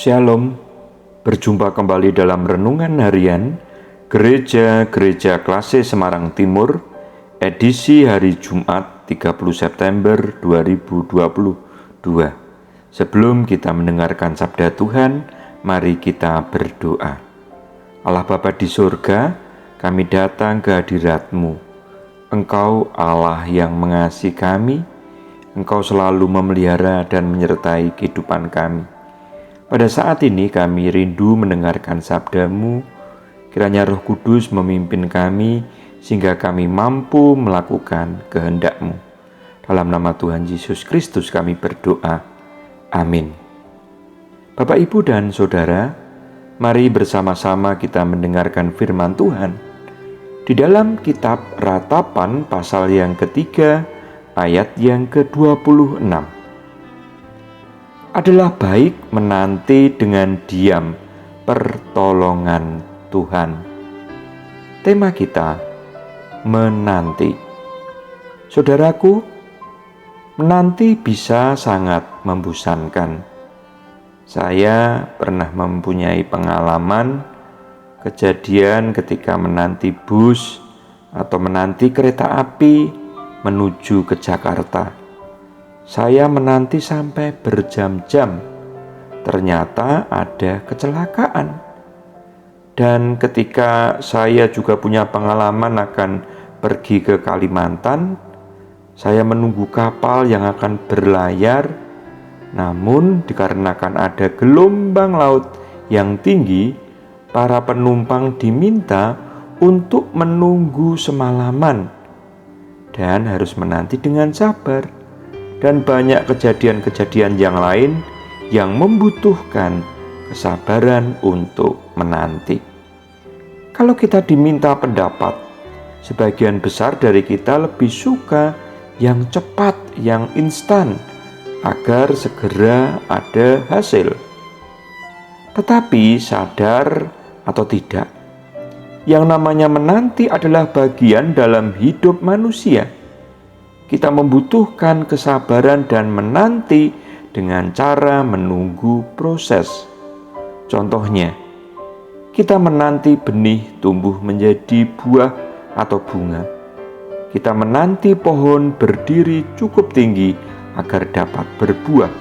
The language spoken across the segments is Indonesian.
Shalom, berjumpa kembali dalam Renungan Harian Gereja Klase Semarang Timur, edisi hari Jumat 30 September 2022. Sebelum kita mendengarkan sabda Tuhan, mari kita berdoa. Allah Bapa di surga, kami datang ke hadirat-Mu. Engkau Allah yang mengasihi kami, Engkau selalu memelihara dan menyertai kehidupan kami. Pada saat ini kami rindu mendengarkan sabda-Mu, kiranya Roh Kudus memimpin kami sehingga kami mampu melakukan kehendak-Mu. Dalam nama Tuhan Yesus Kristus kami berdoa. Amin. Bapak, Ibu, dan Saudara, mari bersama-sama kita mendengarkan firman Tuhan di dalam kitab Ratapan pasal yang ketiga ayat yang ke-26. Adalah baik menanti dengan diam pertolongan Tuhan. Tema kita, menanti. Saudaraku, menanti bisa sangat membosankan. Saya pernah mempunyai pengalaman kejadian ketika menanti bus atau menanti kereta api menuju ke Jakarta. Saya menanti sampai berjam-jam. Ternyata ada kecelakaan. Dan ketika saya juga punya pengalaman akan pergi ke Kalimantan, saya menunggu kapal yang akan berlayar. Namun dikarenakan ada gelombang laut yang tinggi, para penumpang diminta untuk menunggu semalaman dan harus menanti dengan sabar. Dan banyak kejadian-kejadian yang lain yang membutuhkan kesabaran untuk menanti. Kalau kita diminta pendapat, sebagian besar dari kita lebih suka yang cepat, yang instan, agar segera ada hasil. Tetapi sadar atau tidak, yang namanya menanti adalah bagian dalam hidup manusia. Kita membutuhkan kesabaran dan menanti dengan cara menunggu proses. Contohnya, kita menanti benih tumbuh menjadi buah atau bunga. Kita menanti pohon berdiri cukup tinggi agar dapat berbuah.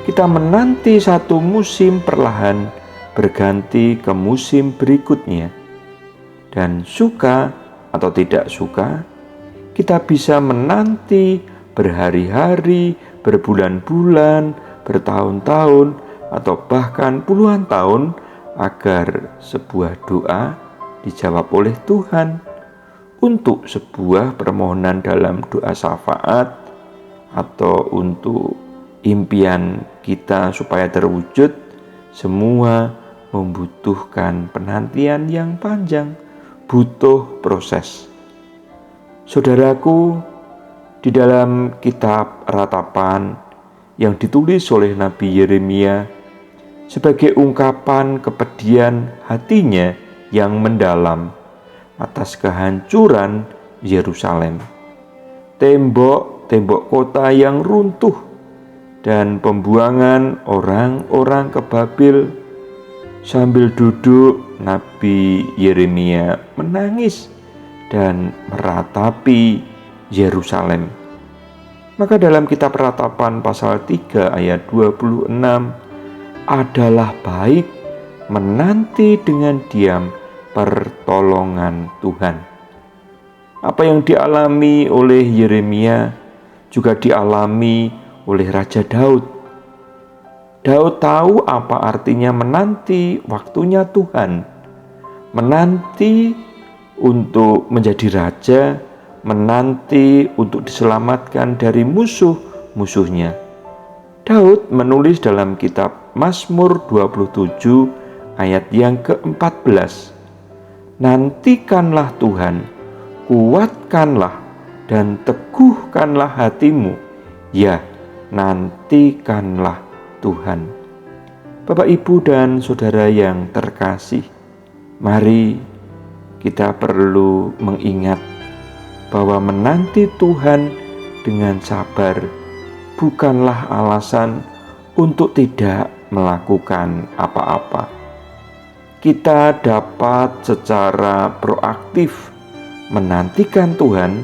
Kita menanti satu musim perlahan berganti ke musim berikutnya. Dan suka atau tidak suka, kita bisa menanti berhari-hari, berbulan-bulan, bertahun-tahun, atau bahkan puluhan tahun agar sebuah doa dijawab oleh Tuhan. Untuk sebuah permohonan dalam doa syafaat atau untuk impian kita supaya terwujud, semua membutuhkan penantian yang panjang, butuh proses. Saudaraku, di dalam kitab Ratapan yang ditulis oleh Nabi Yeremia sebagai ungkapan kepedihan hatinya yang mendalam atas kehancuran Yerusalem, tembok-tembok kota yang runtuh, dan pembuangan orang-orang ke Babel. Sambil duduk, Nabi Yeremia menangis dan meratapi Yerusalem. Maka dalam kitab Ratapan pasal 3 ayat 26, adalah baik menanti dengan diam pertolongan Tuhan. Apa yang dialami oleh Yeremia juga dialami oleh Raja Daud. Daud tahu apa artinya menanti waktunya Tuhan, menanti untuk menjadi raja, menanti untuk diselamatkan dari musuh-musuhnya. Daud menulis dalam kitab Mazmur 27 ayat yang ke-14, nantikanlah Tuhan, kuatkanlah dan teguhkanlah hatimu, ya nantikanlah Tuhan. Bapak, Ibu, dan Saudara yang terkasih, mari kita perlu mengingat bahwa menanti Tuhan dengan sabar bukanlah alasan untuk tidak melakukan apa-apa. Kita dapat secara proaktif menantikan Tuhan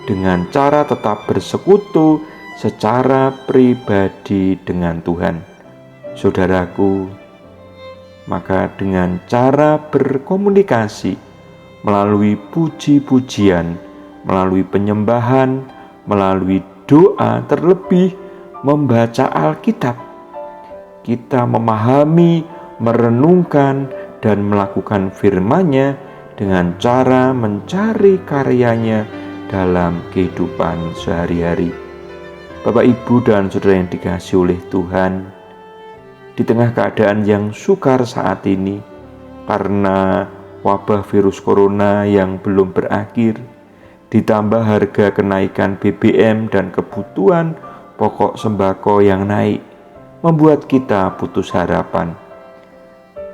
dengan cara tetap bersekutu secara pribadi dengan Tuhan. Saudaraku, maka dengan cara berkomunikasi melalui puji-pujian, melalui penyembahan, melalui doa, terlebih membaca Alkitab, kita memahami, merenungkan, dan melakukan firman-Nya dengan cara mencari karyanya dalam kehidupan sehari-hari. Bapak, Ibu, dan Saudara yang dikasihi oleh Tuhan, di tengah keadaan yang sukar saat ini karena wabah virus corona yang belum berakhir, ditambah harga kenaikan BBM dan kebutuhan pokok sembako yang naik, membuat kita putus harapan.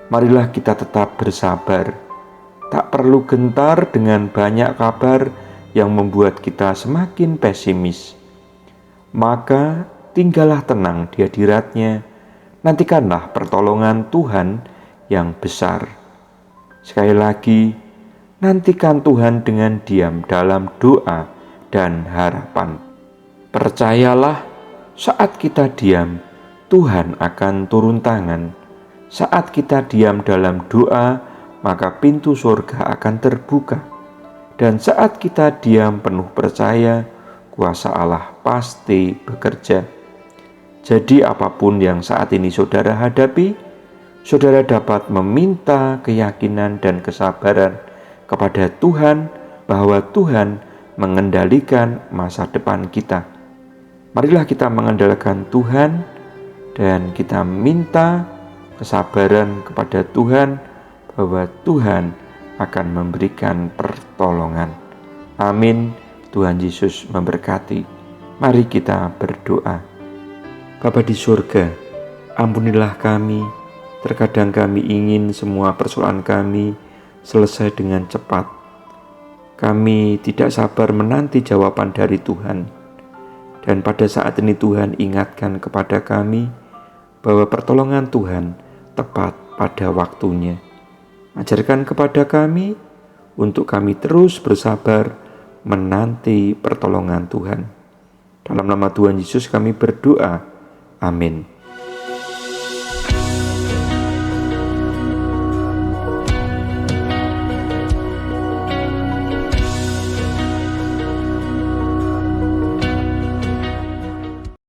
Marilah kita tetap bersabar, tak perlu gentar dengan banyak kabar yang membuat kita semakin pesimis. Maka tinggallah tenang di hadirat-Nya, nantikanlah pertolongan Tuhan yang besar. Sekali lagi, nantikan Tuhan dengan diam dalam doa dan harapan. Percayalah, saat kita diam, Tuhan akan turun tangan. Saat kita diam dalam doa, maka pintu surga akan terbuka. Dan saat kita diam penuh percaya, kuasa Allah pasti bekerja. Jadi apapun yang saat ini saudara hadapi, saudara dapat meminta keyakinan dan kesabaran kepada Tuhan bahwa Tuhan mengendalikan masa depan kita. Marilah kita mengandalkan Tuhan dan kita minta kesabaran kepada Tuhan bahwa Tuhan akan memberikan pertolongan. Amin. Tuhan Yesus memberkati. Mari kita berdoa. Bapa di surga, ampunilah kami. Terkadang kami ingin semua persoalan kami selesai dengan cepat. Kami tidak sabar menanti jawaban dari Tuhan. Dan pada saat ini Tuhan ingatkan kepada kami bahwa pertolongan Tuhan tepat pada waktunya. Ajarkan kepada kami untuk kami terus bersabar menanti pertolongan Tuhan. Dalam nama Tuhan Yesus kami berdoa. Amin.